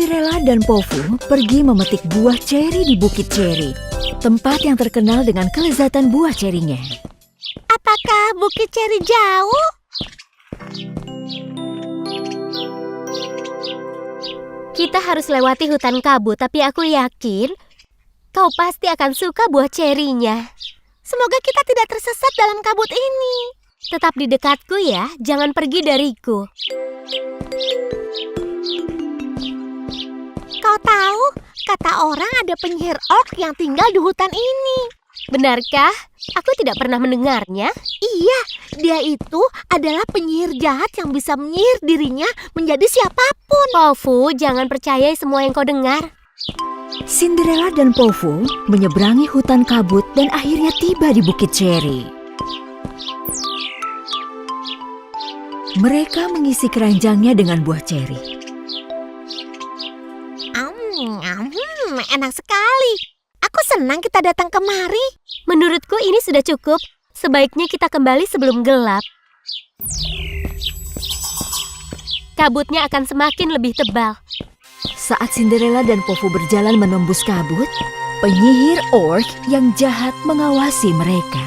Cinderella dan Pofu pergi memetik buah ceri di Bukit Ceri, tempat yang terkenal dengan kelezatan buah cerinya. Apakah Bukit Ceri jauh? Kita harus lewati hutan kabut, tapi aku yakin kau pasti akan suka buah cerinya. Semoga kita tidak tersesat dalam kabut ini. Tetap di dekatku ya, jangan pergi dariku. Kau tahu, kata orang ada penyihir orc yang tinggal di hutan ini. Benarkah? Aku tidak pernah mendengarnya. Iya, dia itu adalah penyihir jahat yang bisa menyihir dirinya menjadi siapapun. Pofu, jangan percayai semua yang kau dengar. Cinderella dan Pofu menyeberangi hutan kabut dan akhirnya tiba di Bukit Ceri. Mereka mengisi keranjangnya dengan buah ceri. Enak sekali. Aku senang kita datang kemari. Menurutku ini sudah cukup. Sebaiknya kita kembali sebelum gelap. Kabutnya akan semakin lebih tebal. Saat Cinderella dan Pofu berjalan menembus kabut, penyihir orc yang jahat mengawasi mereka.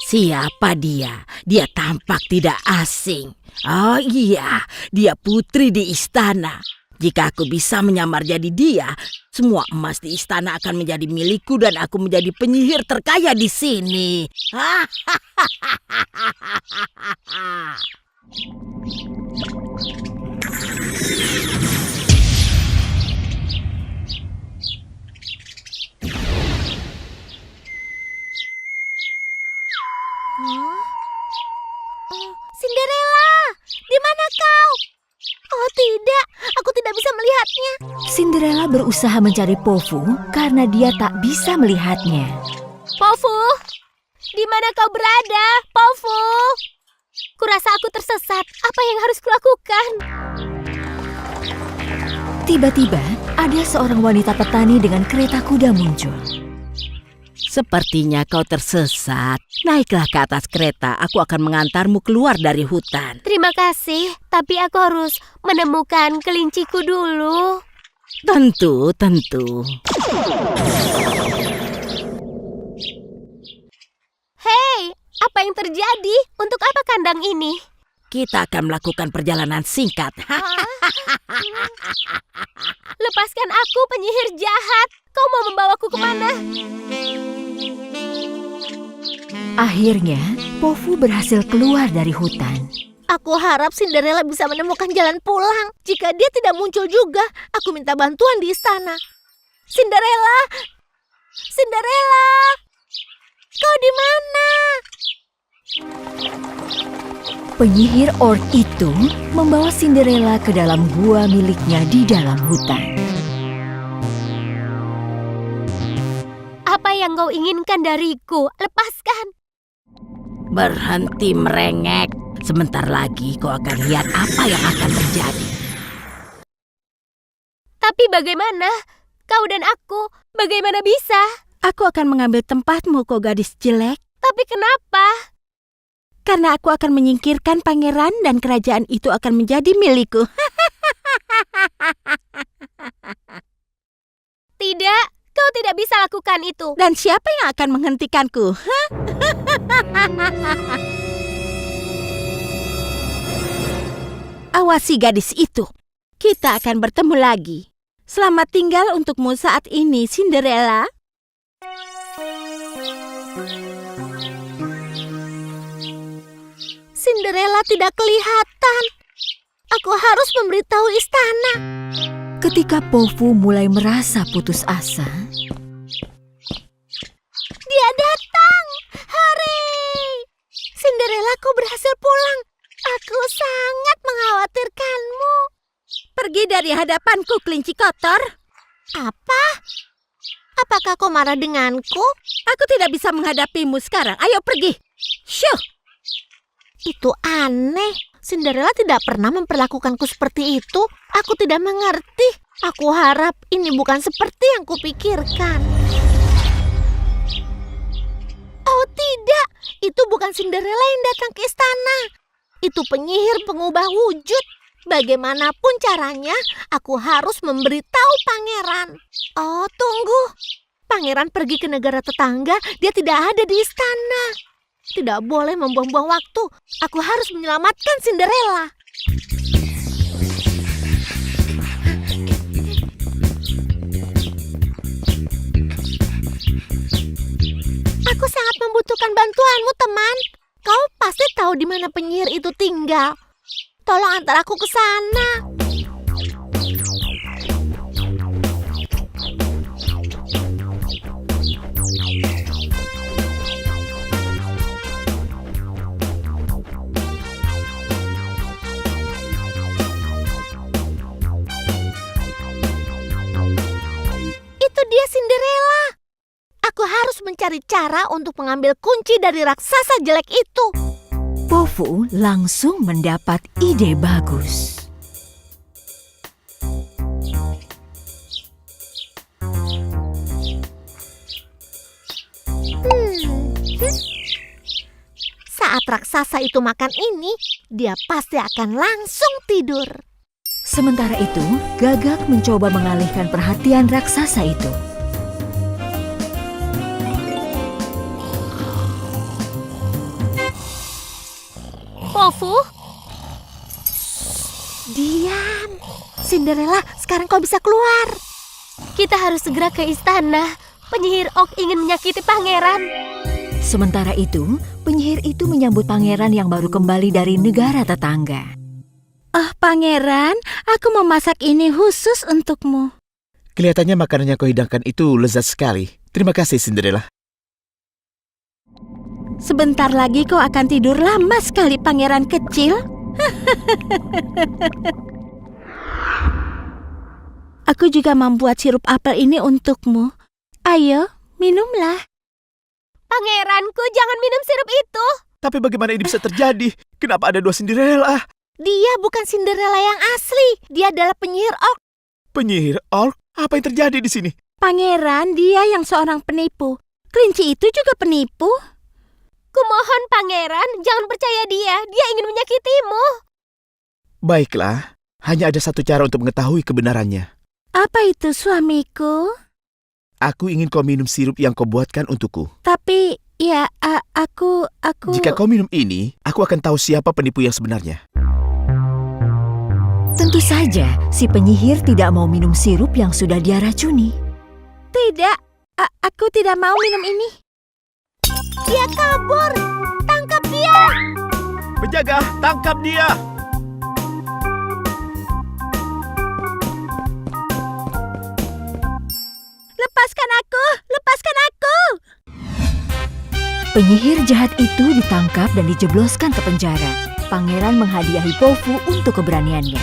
Siapa dia? Dia tampak tidak asing. Oh iya, dia putri di istana. Jika aku bisa menyamar jadi dia, semua emas di istana akan menjadi milikku dan aku menjadi penyihir terkaya di sini. Cinderella, di mana kau? Oh tidak, aku tidak bisa melihatnya. Cinderella berusaha mencari Pofu karena dia tak bisa melihatnya. Pofu, di mana kau berada? Pofu, kurasa aku tersesat. Apa yang harus kulakukan? Tiba-tiba, ada seorang wanita petani dengan kereta kuda muncul. Sepertinya kau tersesat. Naiklah ke atas kereta, aku akan mengantarmu keluar dari hutan. Terima kasih, tapi aku harus menemukan kelinciku dulu. Tentu. Hei, apa yang terjadi? Untuk apa kandang ini? Kita akan melakukan perjalanan singkat. Lepaskan aku, penyihir jahat. Kau mau membawaku kemana? Akhirnya, Pofu berhasil keluar dari hutan. Aku harap Cinderella bisa menemukan jalan pulang. Jika dia tidak muncul juga, aku minta bantuan di istana. Cinderella! Cinderella! Kau di mana? Penyihir orc itu membawa Cinderella ke dalam gua miliknya di dalam hutan. Apa yang kau inginkan dariku? Lepaskan. Berhenti merengek. Sebentar lagi kau akan lihat apa yang akan terjadi. Tapi bagaimana? Kau dan aku, bagaimana bisa? Aku akan mengambil tempatmu, kau gadis jelek. Tapi kenapa? Karena aku akan menyingkirkan pangeran dan kerajaan itu akan menjadi milikku. Tidak, kau tidak bisa lakukan itu. Dan siapa yang akan menghentikanku? Awasi gadis itu. Kita akan bertemu lagi. Selamat tinggal untukmu saat ini, Cinderella. Cinderella tidak kelihatan. Aku harus memberitahu istana. Ketika Pofu mulai merasa putus asa, Dia datang. Hore! Cinderella, kau berhasil pulang. Aku sangat mengkhawatirkanmu. Pergi dari hadapanku, kelinci kotor. Apa? Apakah kau marah denganku? Aku tidak bisa menghadapimu sekarang. Ayo pergi. Syuh! Itu aneh. Cinderella tidak pernah memperlakukanku seperti itu. Aku tidak mengerti. Aku harap ini bukan seperti yang kupikirkan. Oh tidak, itu bukan Cinderella yang datang ke istana. Itu penyihir pengubah wujud. Bagaimanapun caranya, aku harus memberitahu pangeran. Oh, tunggu. Pangeran pergi ke negara tetangga, dia tidak ada di istana. Tidak boleh membuang-buang waktu. Aku harus menyelamatkan Cinderella. Aku sangat membutuhkan bantuanmu, teman. Kau pasti tahu di mana penyihir itu tinggal. Tolong antar aku ke sana. Itu dia Cinderella. Aku harus mencari cara untuk mengambil kunci dari raksasa jelek itu. Pofu langsung mendapat ide bagus. Saat raksasa itu makan ini, dia pasti akan langsung tidur. Sementara itu, Gagak mencoba mengalihkan perhatian raksasa itu. Pofu, Diam. Cinderella, sekarang kau bisa keluar. kita harus segera ke istana. Penyihir Ok ingin menyakiti pangeran. Sementara itu, penyihir itu menyambut pangeran yang baru kembali dari negara tetangga. Oh, pangeran, aku memasak ini khusus untukmu. Kelihatannya makanan yang kau hidangkan itu lezat sekali. Terima kasih, Cinderella. Sebentar lagi kau akan tidur lama sekali, pangeran kecil. Aku juga membuat sirup apel ini untukmu. Ayo, minumlah. Pangeranku, jangan minum sirup itu. Tapi bagaimana ini bisa terjadi? Kenapa ada dua Cinderella? Dia bukan Cinderella yang asli. Dia adalah penyihir Ok. Penyihir orc? Apa yang terjadi di sini? Pangeran, dia yang seorang penipu. Kelinci itu juga penipu. Kumohon pangeran, jangan percaya dia. Dia ingin menyakitimu. Baiklah, hanya ada satu cara untuk mengetahui kebenarannya. Apa itu, suamiku? Aku ingin kau minum sirup yang kau buatkan untukku. Tapi, ya, aku... Jika kau minum ini, aku akan tahu siapa penipu yang sebenarnya. Tentu saja, si penyihir tidak mau minum sirup yang sudah dia racuni. Tidak, aku tidak mau minum ini. Dia kabur. Tangkap dia. Penjaga, tangkap dia! Lepaskan aku! Lepaskan aku! Penyihir jahat itu ditangkap dan dijebloskan ke penjara. Pangeran menghadiahi Pofu untuk keberaniannya.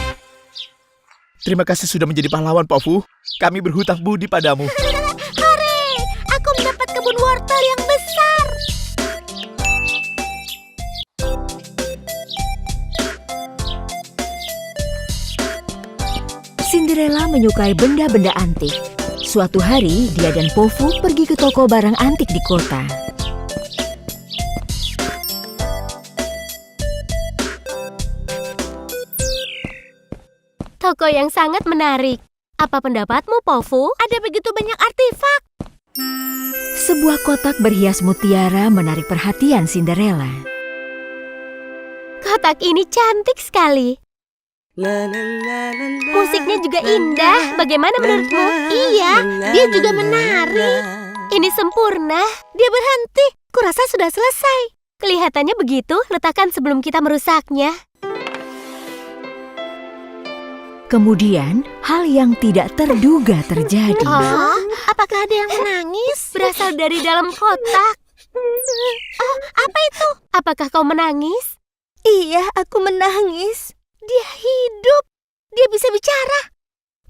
Terima kasih sudah menjadi pahlawan, Pofu. Kami berhutang budi padamu. Hore! Aku mendapat kebun wortel yang besar. Cinderella menyukai benda-benda antik. Suatu hari, dia dan Pofu pergi ke toko barang antik di kota. Toko yang sangat menarik. Apa pendapatmu, Pofu? Ada begitu banyak artefak. Sebuah kotak berhias mutiara menarik perhatian Cinderella. Kotak ini cantik sekali. Musiknya juga indah. Bagaimana menurutmu? Iya, dia juga menari. Ini sempurna. Dia berhenti. Kurasa sudah selesai. Kelihatannya begitu. Letakkan sebelum kita merusaknya. Kemudian, hal yang tidak terduga terjadi. Oh, apakah ada yang menangis? Berasal dari dalam kotak. Oh, apa itu? Apakah kau menangis? Iya, aku menangis. Dia hidup. Dia bisa bicara.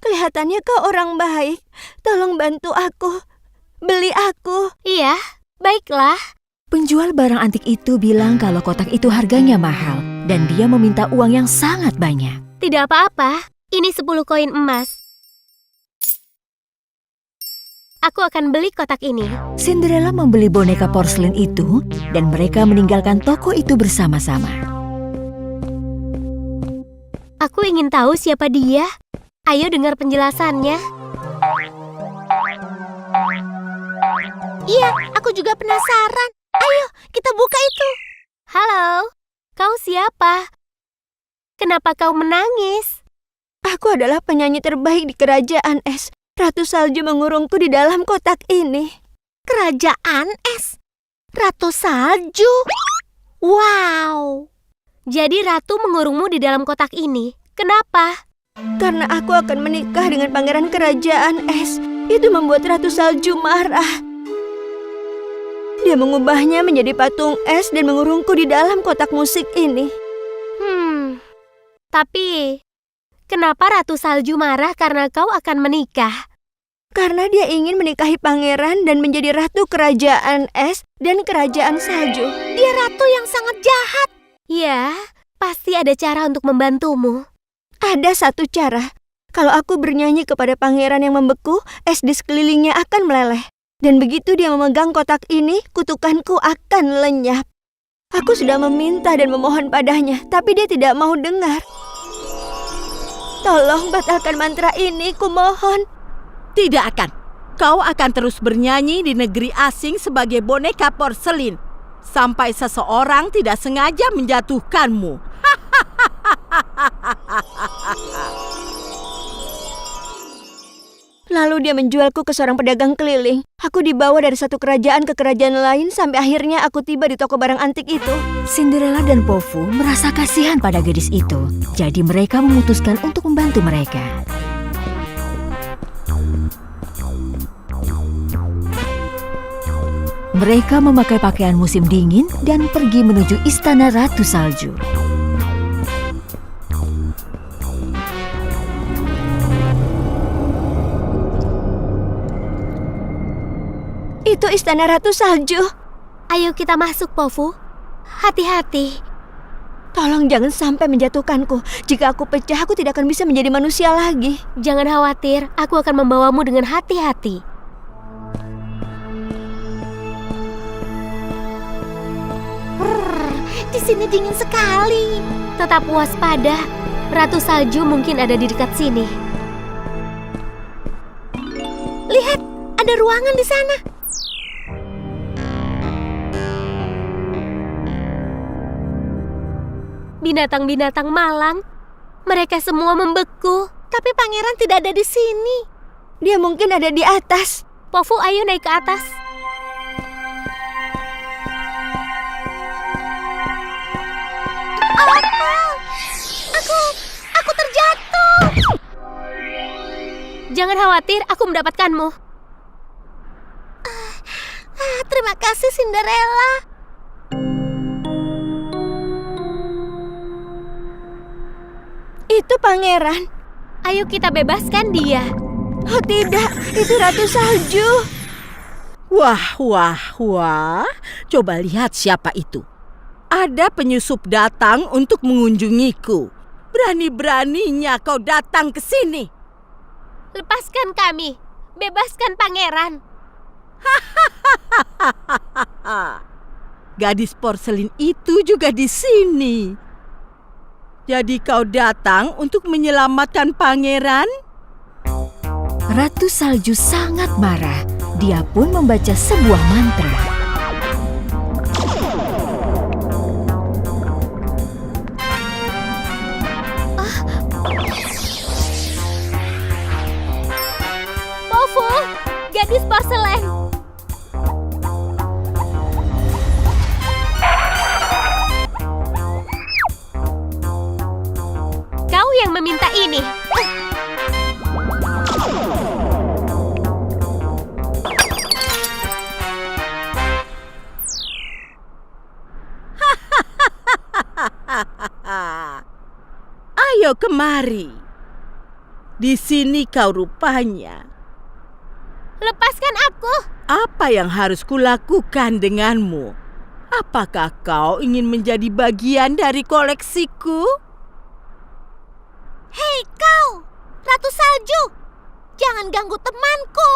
Kelihatannya kau orang baik. Tolong bantu aku. Beli aku. Iya, baiklah. Penjual barang antik itu bilang kalau kotak itu harganya mahal dan dia meminta uang yang sangat banyak. Tidak apa-apa. Ini 10 koin emas. Aku akan beli kotak ini. Cinderella membeli boneka porselin itu dan mereka meninggalkan toko itu bersama-sama. Aku ingin tahu siapa dia. Ayo dengar penjelasannya. Iya, aku juga penasaran. Ayo, kita buka itu. Halo, kau siapa? Kenapa kau menangis? Aku adalah penyanyi terbaik di kerajaan es. Ratu Salju mengurungku di dalam kotak ini. Kerajaan es? Ratu Salju? Wow! Jadi ratu mengurungmu di dalam kotak ini. Kenapa? Karena aku akan menikah dengan pangeran kerajaan es. Itu membuat Ratu Salju marah. Dia mengubahnya menjadi patung es dan mengurungku di dalam kotak musik ini. Tapi kenapa Ratu Salju marah karena kau akan menikah? Karena dia ingin menikahi pangeran dan menjadi ratu kerajaan es dan kerajaan salju. Dia ratu yang sangat jahat. Ya, pasti ada cara untuk membantumu. Ada satu cara. Kalau aku bernyanyi kepada pangeran yang membeku, es di sekelilingnya akan meleleh. Dan begitu dia memegang kotak ini, kutukanku akan lenyap. Aku sudah meminta dan memohon padanya, tapi dia tidak mau dengar. Tolong batalkan mantra ini, kumohon. Tidak akan. Kau akan terus bernyanyi di negeri asing sebagai boneka porselin. Sampai seseorang tidak sengaja menjatuhkanmu. Lalu dia menjualku ke seorang pedagang keliling. Aku dibawa dari satu kerajaan ke kerajaan lain sampai akhirnya aku tiba di toko barang antik itu. Cinderella dan Pofu merasa kasihan pada gadis itu. Jadi mereka memutuskan untuk membantu mereka. Mereka memakai pakaian musim dingin dan pergi menuju istana Ratu Salju. Itu istana Ratu Salju. Ayo kita masuk, Pofu. Hati-hati. Tolong jangan sampai menjatuhkanku. Jika aku pecah, aku tidak akan bisa menjadi manusia lagi. Jangan khawatir, aku akan membawamu dengan hati-hati. Di sini dingin sekali. Tetap waspada. Ratu Salju mungkin ada di dekat sini. Lihat, ada ruangan di sana. Binatang-binatang malang. Mereka semua membeku. Tapi pangeran tidak ada di sini. Dia mungkin ada di atas. Pofu, ayo naik ke atas. Aku terjatuh. Jangan khawatir, aku mendapatkanmu. Terima kasih, Cinderella. Itu pangeran. Ayo kita bebaskan dia. Oh tidak, itu Ratu Salju. Wah. Coba lihat siapa itu. Ada penyusup datang untuk mengunjungiku. Berani-beraninya kau datang ke sini. Lepaskan kami. Bebaskan pangeran. Gadis porselin itu juga di sini. Jadi kau datang untuk menyelamatkan pangeran? Ratu Salju sangat marah. Dia pun membaca sebuah mantra. Pofu, gadis porselen. Kau yang meminta ini. Ayo kemari. Di sini kau rupanya. Lepaskan aku. Apa yang harus kulakukan denganmu? Apakah kau ingin menjadi bagian dari koleksiku? Hei kau, Ratu Salju. Jangan ganggu temanku.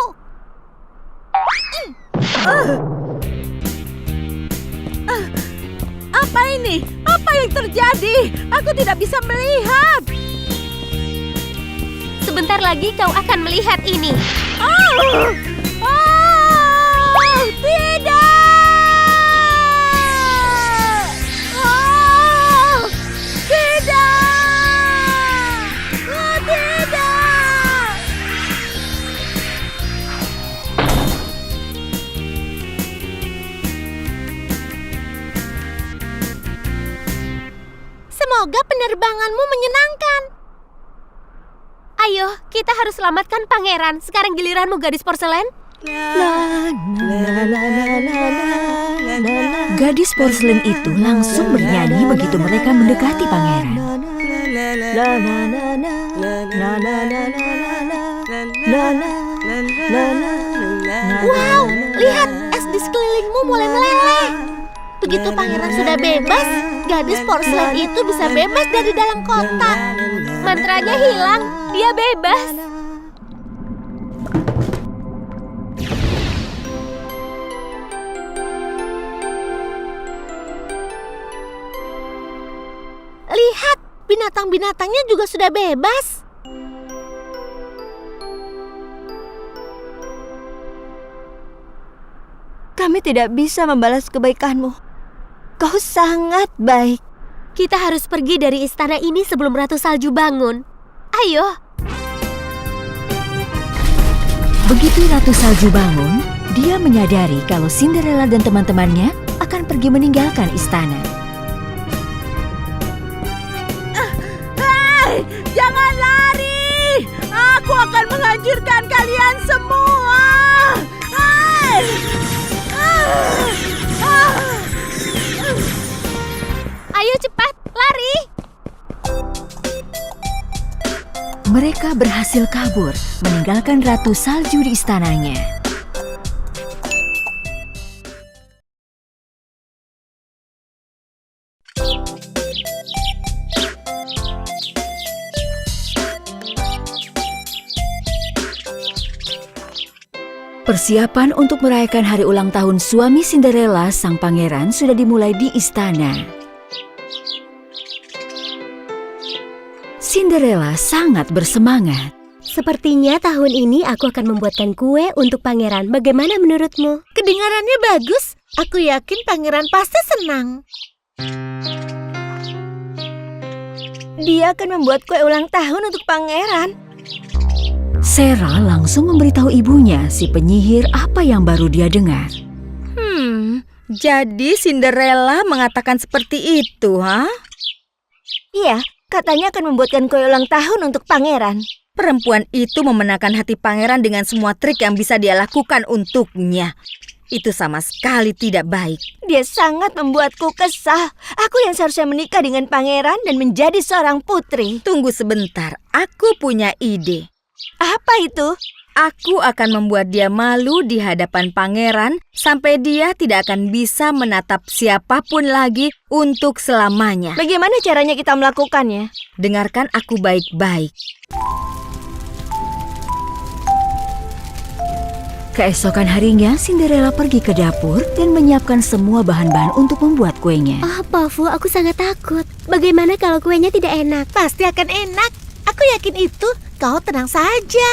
Apa ini? Apa yang terjadi? Aku tidak bisa melihat. Sebentar lagi kau akan melihat ini. Tidak! Tidak! Tidak! Semoga penerbanganmu menyenangkan. Ayo, kita harus selamatkan pangeran. Sekarang giliranmu, gadis porselen. Gadis porselen itu langsung bernyanyi begitu mereka mendekati pangeran. Wow, lihat, es di sekelilingmu mulai meleleh. Begitu pangeran sudah bebas, gadis porselen itu bisa bebas dari dalam kotak. Mantranya hilang, dia bebas. Lihat, binatang-binatangnya juga sudah bebas. Kami tidak bisa membalas kebaikanmu. Kau sangat baik. Kita harus pergi dari istana ini sebelum Ratu Salju bangun. Ayo. Begitu Ratu Salju bangun, dia menyadari kalau Cinderella dan teman-temannya akan pergi meninggalkan istana. Jangan lari! Aku akan menghancurkan kalian semua! Ayo cepat, lari! Mereka berhasil kabur, meninggalkan Ratu Salju di istananya. Persiapan untuk merayakan hari ulang tahun suami Cinderella, sang pangeran, sudah dimulai di istana. Cinderella sangat bersemangat. Sepertinya tahun ini aku akan membuatkan kue untuk pangeran. Bagaimana menurutmu? Kedengarannya bagus. Aku yakin pangeran pasti senang. Dia akan membuat kue ulang tahun untuk pangeran. Sarah langsung memberitahu ibunya, si penyihir, apa yang baru dia dengar. Jadi Cinderella mengatakan seperti itu, ha? Iya, katanya akan membuatkan kue ulang tahun untuk pangeran. Perempuan itu memenangkan hati pangeran dengan semua trik yang bisa dia lakukan untuknya. Itu sama sekali tidak baik. Dia sangat membuatku kesal. Aku yang seharusnya menikah dengan pangeran dan menjadi seorang putri. Tunggu sebentar, aku punya ide. Apa itu? Aku akan membuat dia malu di hadapan pangeran sampai dia tidak akan bisa menatap siapapun lagi untuk selamanya. Bagaimana caranya kita melakukannya? Dengarkan aku baik-baik. Keesokan harinya, Cinderella pergi ke dapur dan menyiapkan semua bahan-bahan untuk membuat kuenya. Oh, Pofu, aku sangat takut. Bagaimana kalau kuenya tidak enak? Pasti akan enak. Aku yakin itu. Kau tenang saja.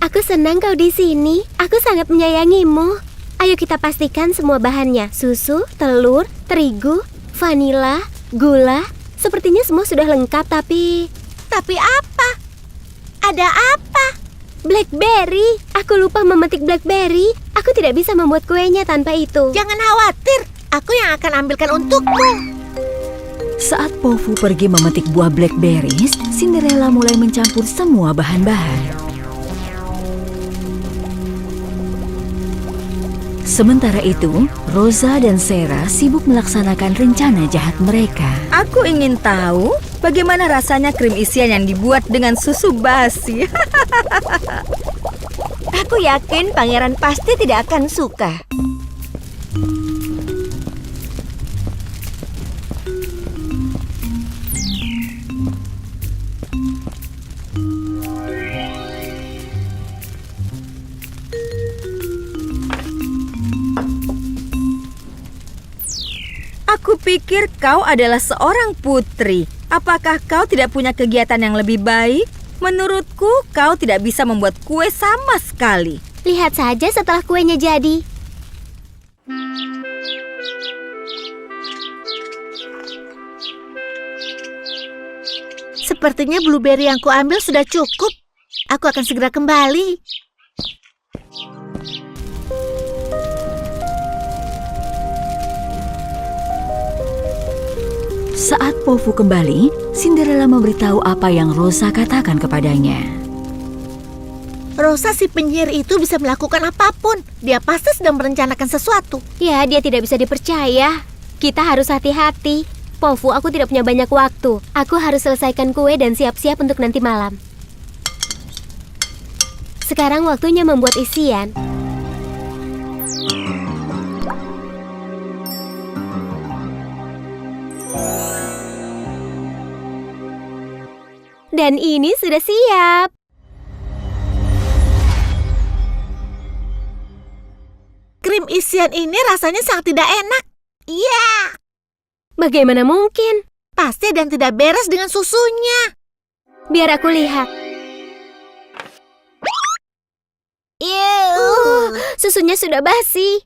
Aku senang kau di sini. Aku sangat menyayangimu. Ayo kita pastikan semua bahannya. Susu, telur, terigu, vanila, gula. Sepertinya semua sudah lengkap, tapi... Tapi apa? Ada apa? Blackberry. Aku lupa memetik blackberry. Aku tidak bisa membuat kuenya tanpa itu. Jangan khawatir. Aku yang akan ambilkan untukmu. Saat Pofu pergi memetik buah blackberries, Cinderella mulai mencampur semua bahan-bahan. Sementara itu, Rosa dan Sarah sibuk melaksanakan rencana jahat mereka. Aku ingin tahu bagaimana rasanya krim isian yang dibuat dengan susu basi. Aku yakin pangeran pasti tidak akan suka. Aku pikir kau adalah seorang putri. Apakah kau tidak punya kegiatan yang lebih baik? Menurutku, kau tidak bisa membuat kue sama sekali. Lihat saja setelah kuenya jadi. Sepertinya blueberry yang kuambil sudah cukup. Aku akan segera kembali. Saat Pofu kembali, Cinderella memberitahu apa yang Rosa katakan kepadanya. Rosa si penyihir itu bisa melakukan apapun. Dia pasti sedang merencanakan sesuatu. Ya, dia tidak bisa dipercaya. Kita harus hati-hati. Pofu, aku tidak punya banyak waktu. Aku harus selesaikan kue dan siap-siap untuk nanti malam. Sekarang waktunya membuat isian. Dan ini sudah siap. Krim isian ini rasanya sangat tidak enak. Iya, Bagaimana mungkin? pasti ada yang tidak beres dengan susunya. Biar aku lihat. Susunya sudah basi.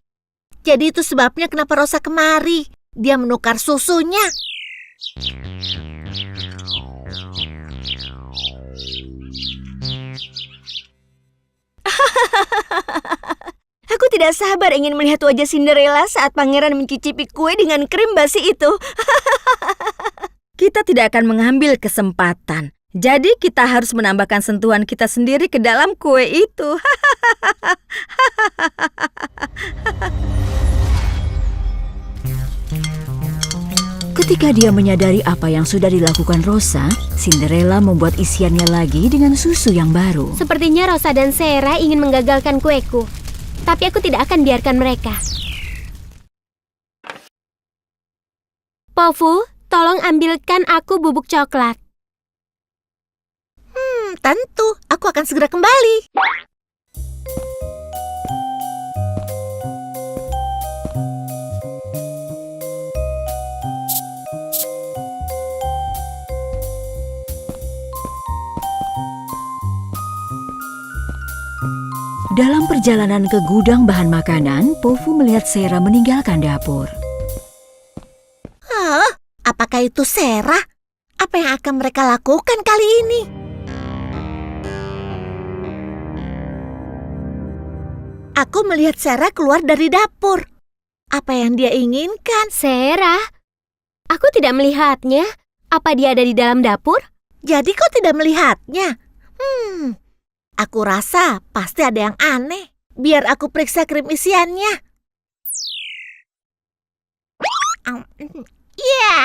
Jadi itu sebabnya kenapa Rosa kemari. Dia menukar susunya. Aku tidak sabar ingin melihat wajah Cinderella saat pangeran mencicipi kue dengan krim basi itu. Kita tidak akan mengambil kesempatan. Jadi kita harus menambahkan sentuhan kita sendiri ke dalam kue itu. Ketika dia menyadari apa yang sudah dilakukan Rosa, Cinderella membuat isiannya lagi dengan susu yang baru. Sepertinya Rosa dan Sarah ingin menggagalkan kueku. Tapi aku tidak akan biarkan mereka. Pofu, tolong ambilkan aku bubuk coklat. Tentu, aku akan segera kembali. Dalam perjalanan ke gudang bahan makanan, Pofu melihat Sarah meninggalkan dapur. Apakah itu Sarah? Apa yang akan mereka lakukan kali ini? Aku melihat Sarah keluar dari dapur. Apa yang dia inginkan? Sarah? Aku tidak melihatnya. Apa dia ada di dalam dapur? Jadi kau tidak melihatnya? Aku rasa pasti ada yang aneh. Biar aku periksa krim isiannya. Ya,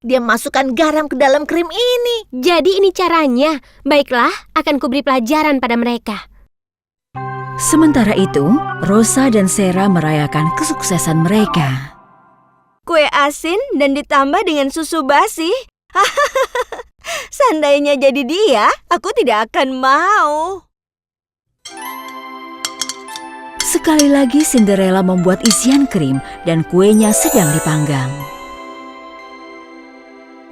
dia masukkan garam ke dalam krim ini. Jadi ini caranya. Baiklah, akan kuberi pelajaran pada mereka. Sementara itu, Rosa dan Sarah merayakan kesuksesan mereka. Kue asin dan ditambah dengan susu basi. Seandainya jadi dia, aku tidak akan mau. Sekali lagi Cinderella membuat isian krim dan kuenya sedang dipanggang.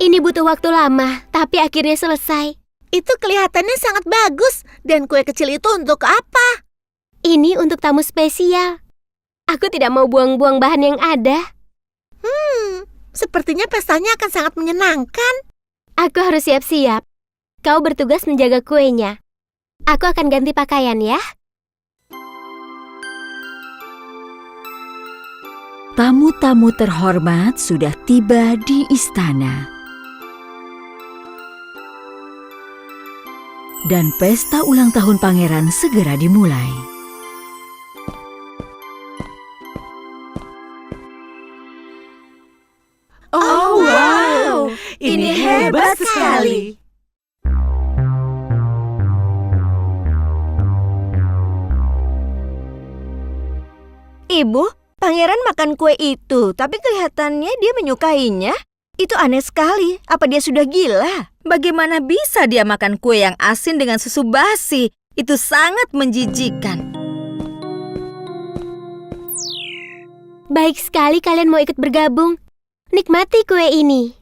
Ini butuh waktu lama, tapi akhirnya selesai. Itu kelihatannya sangat bagus. Dan kue kecil itu untuk apa? Ini untuk tamu spesial. Aku tidak mau buang-buang bahan yang ada. Sepertinya pestanya akan sangat menyenangkan. Aku harus siap-siap. Kau bertugas menjaga kuenya. Aku akan ganti pakaian ya. Tamu-tamu terhormat sudah tiba di istana. Dan pesta ulang tahun pangeran segera dimulai. Oh, wow. Ini hebat sekali. Ibu, pangeran makan kue itu, tapi kelihatannya dia menyukainya. Itu aneh sekali. Apa dia sudah gila? Bagaimana bisa dia makan kue yang asin dengan susu basi? Itu sangat menjijikkan. Baik sekali kalian mau ikut bergabung. Nikmati kue ini.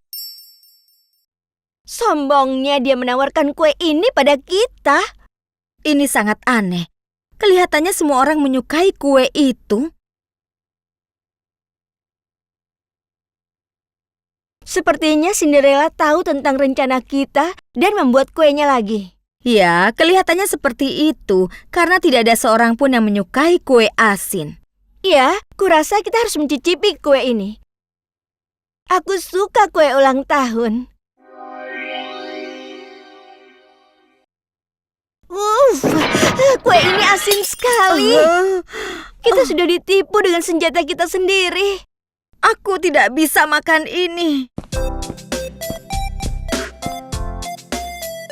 Sombongnya dia menawarkan kue ini pada kita. Ini sangat aneh. Kelihatannya semua orang menyukai kue itu. Sepertinya Cinderella tahu tentang rencana kita dan membuat kuenya lagi. Ya, kelihatannya seperti itu karena tidak ada seorang pun yang menyukai kue asin. Ya, kurasa kita harus mencicipi kue ini. Aku suka kue ulang tahun. Kue ini asin sekali. Kita sudah ditipu dengan senjata kita sendiri. Aku tidak bisa makan ini.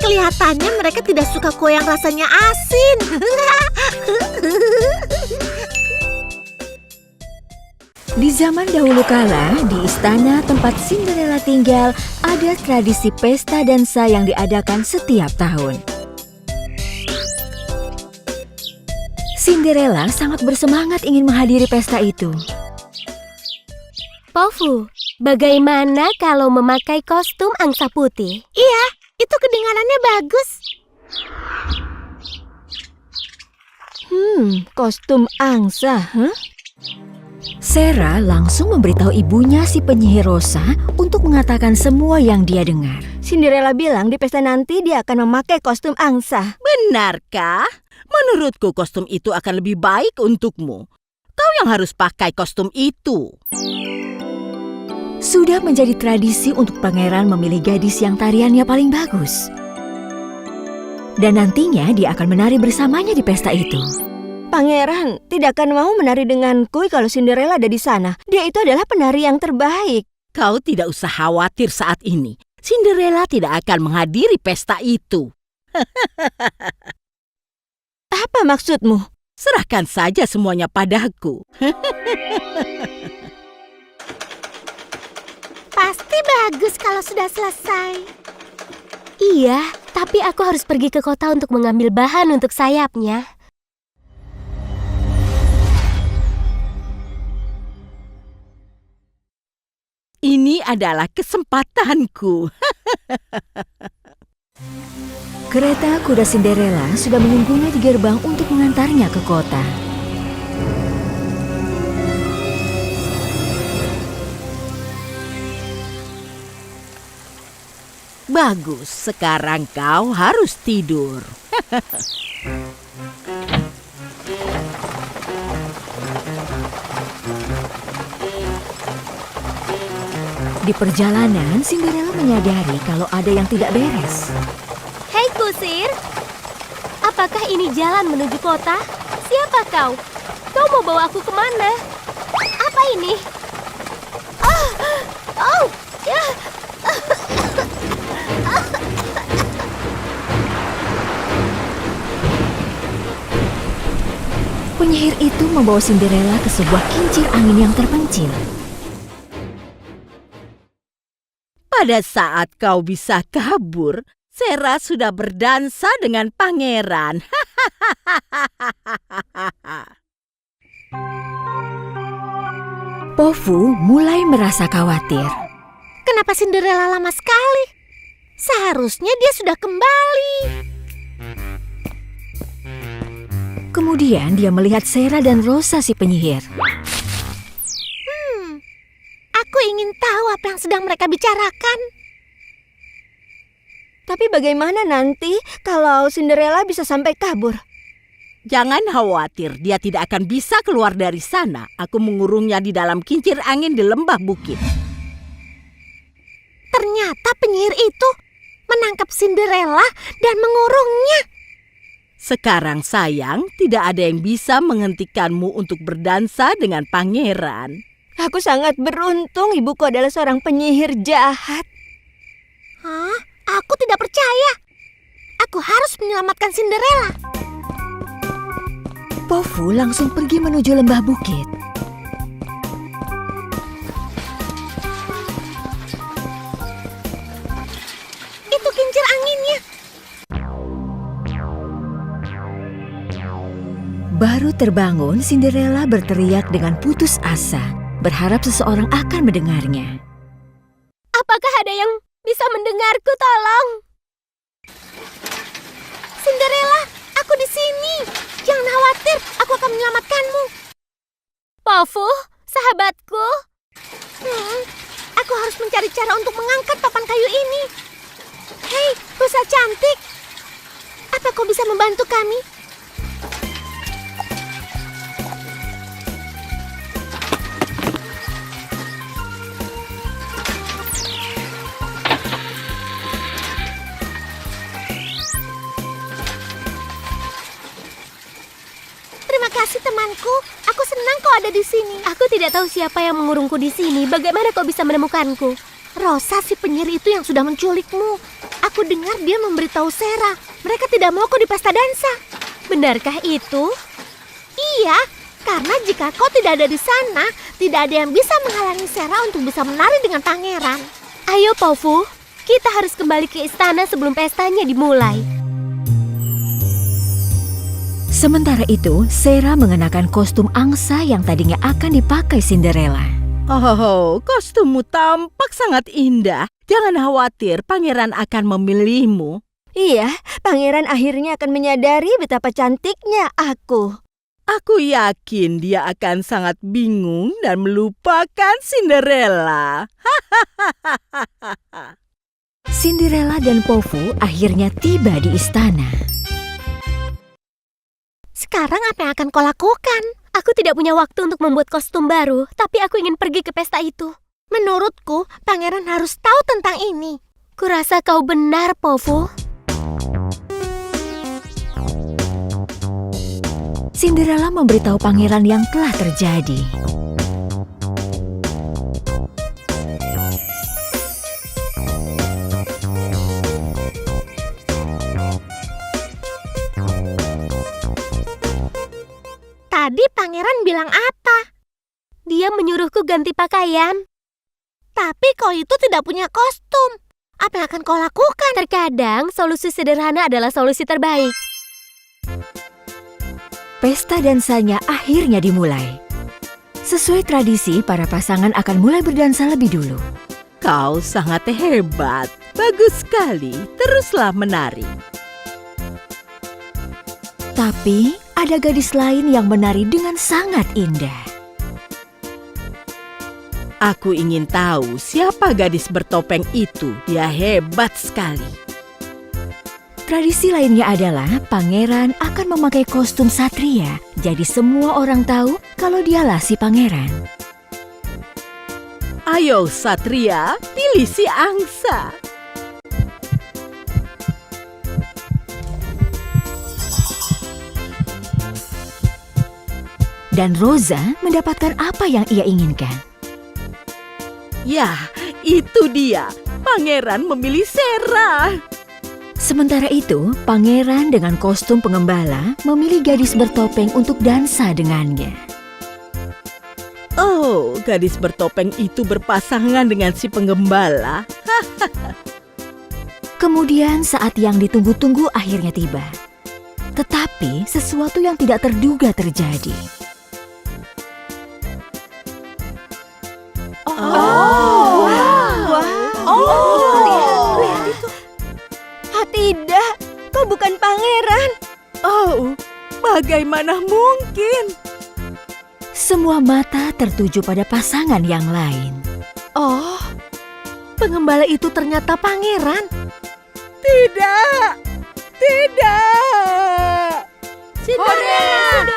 Kelihatannya mereka tidak suka kue yang rasanya asin. Di zaman dahulu kala, di istana tempat Cinderella tinggal, ada tradisi pesta dansa yang diadakan setiap tahun. Cinderella sangat bersemangat ingin menghadiri pesta itu. Pofu, bagaimana kalau memakai kostum angsa putih? Iya, itu kedengarannya bagus. Kostum angsa, Sarah langsung memberitahu ibunya si penyihir Rosa untuk mengatakan semua yang dia dengar. Cinderella bilang di pesta nanti dia akan memakai kostum angsa. Benarkah? Menurutku kostum itu akan lebih baik untukmu. Kau yang harus pakai kostum itu. Sudah menjadi tradisi untuk pangeran memilih gadis yang tariannya paling bagus. Dan nantinya dia akan menari bersamanya di pesta itu. Pangeran tidak akan mau menari denganku kalau Cinderella ada di sana. Dia itu adalah penari yang terbaik. Kau tidak usah khawatir saat ini. Cinderella tidak akan menghadiri pesta itu. Apa maksudmu? Serahkan saja semuanya padaku. Pasti bagus kalau sudah selesai. Iya, tapi aku harus pergi ke kota untuk mengambil bahan untuk sayapnya. Ini adalah kesempatanku. Kereta kuda Cinderella sudah menunggunya di gerbang untuk mengantarnya ke kota. Bagus, sekarang kau harus tidur. Di perjalanan, Cinderella menyadari kalau ada yang tidak beres. Hei kusir, apakah ini jalan menuju kota? Siapa kau? Kau mau bawa aku kemana? Apa ini? Ya. Penyihir itu membawa Cinderella ke sebuah kincir angin yang terpencil. Pada saat kau bisa kabur, Sarah sudah berdansa dengan pangeran. Pofu mulai merasa khawatir. Kenapa Cinderella lama sekali? Seharusnya dia sudah kembali. Kemudian dia melihat Sarah dan Rosa si penyihir. Aku ingin tahu apa yang sedang mereka bicarakan. Tapi bagaimana nanti kalau Cinderella bisa sampai kabur? Jangan khawatir, dia tidak akan bisa keluar dari sana. Aku mengurungnya di dalam kincir angin di lembah bukit. Ternyata penyihir itu menangkap Cinderella dan mengurungnya. Sekarang sayang, tidak ada yang bisa menghentikanmu untuk berdansa dengan pangeran. Aku sangat beruntung ibuku adalah seorang penyihir jahat. Hah? Aku tidak percaya. Aku harus menyelamatkan Cinderella. Pofu langsung pergi menuju lembah bukit. Itu kincir anginnya. Baru terbangun, Cinderella berteriak dengan putus asa, berharap seseorang akan mendengarnya. Apakah ada yang bisa mendengarku, tolong. Cinderella, aku di sini. Jangan khawatir, aku akan menyelamatkanmu. Pofu, sahabatku. Aku harus mencari cara untuk mengangkat papan kayu ini. Hei, rusa cantik. Apa kau bisa membantu kami? Terima kasih temanku. Aku senang kau ada di sini. Aku tidak tahu siapa yang mengurungku di sini. Bagaimana kau bisa menemukanku? Rosa si penyihir itu yang sudah menculikmu. Aku dengar dia memberitahu Sera. Mereka tidak mau kau di pesta dansa. Benarkah itu? Iya, karena jika kau tidak ada di sana, tidak ada yang bisa menghalangi Sera untuk bisa menari dengan pangeran. Ayo, Pofu. Kita harus kembali ke istana sebelum pestanya dimulai. Sementara itu, Sera mengenakan kostum angsa yang tadinya akan dipakai Cinderella. Oh, kostummu tampak sangat indah. Jangan khawatir, pangeran akan memilihmu. Iya, pangeran akhirnya akan menyadari betapa cantiknya aku. Aku yakin dia akan sangat bingung dan melupakan Cinderella. Cinderella dan Pofu akhirnya tiba di istana. Sekarang apa yang akan kau lakukan? Aku tidak punya waktu untuk membuat kostum baru, tapi aku ingin pergi ke pesta itu. Menurutku, pangeran harus tahu tentang ini. Kurasa kau benar, Pofu. Cinderella memberitahu pangeran yang telah terjadi. Tadi pangeran bilang apa? Dia menyuruhku ganti pakaian. Tapi kau itu tidak punya kostum. Apa yang akan kau lakukan? Terkadang solusi sederhana adalah solusi terbaik. Pesta dansanya akhirnya dimulai. Sesuai tradisi, para pasangan akan mulai berdansa lebih dulu. Kau sangat hebat. Bagus sekali. Teruslah menari. Tapi, ada gadis lain yang menari dengan sangat indah. Aku ingin tahu siapa gadis bertopeng itu. Dia hebat sekali. Tradisi lainnya adalah pangeran akan memakai kostum satria. Jadi semua orang tahu kalau dialah si pangeran. Ayo Satria, pilih si angsa. Dan Rosa mendapatkan apa yang ia inginkan. Ya, itu dia. Pangeran memilih Sera. Sementara itu, pangeran dengan kostum pengembala memilih gadis bertopeng untuk dansa dengannya. Oh, gadis bertopeng itu berpasangan dengan si penggembala. Kemudian saat yang ditunggu-tunggu akhirnya tiba. Tetapi sesuatu yang tidak terduga terjadi. Lihat itu. Tidak, kau bukan pangeran. Oh, bagaimana mungkin? Semua mata tertuju pada pasangan yang lain. Oh, pengembala itu ternyata pangeran. Tidak, tidak. Cinderella.